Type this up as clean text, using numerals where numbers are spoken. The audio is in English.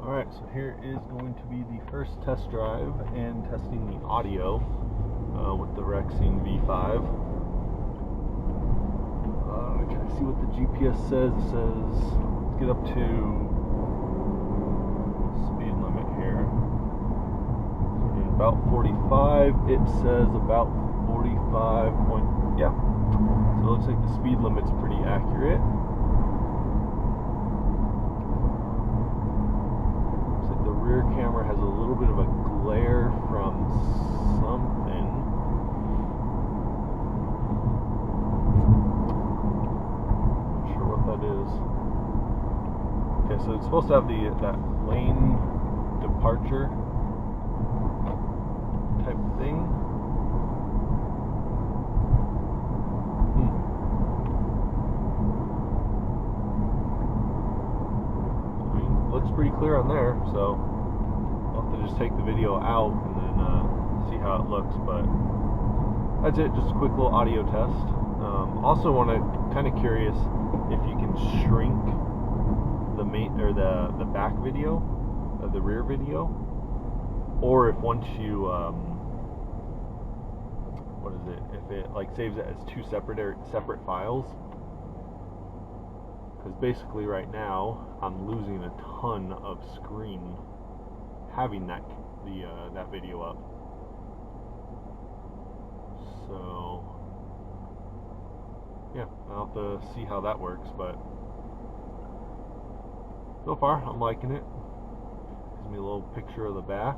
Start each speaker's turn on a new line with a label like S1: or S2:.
S1: Alright, so here is going to be the first test drive and testing the audio with the Reconone V5. Can I see what the GPS says? It says let's get up to speed limit here. And about 45, it says about 45 point, yeah. So it looks like the speed limit's pretty accurate. Rear camera has a little bit of a glare from something. Not sure what that is. Okay, so it's supposed to have that lane departure type thing. I mean, looks pretty clear on there, so I'll have to just take the video out and then see how it looks, but that's it, just a quick little audio test. Also kind of curious if you can shrink the the back video, the rear video, or if once you if it like saves it as two separate files. Because basically right now I'm losing a ton of screen having that video up. So yeah, I'll have to see how that works, but so far I'm liking it. Gives me a little picture of the back.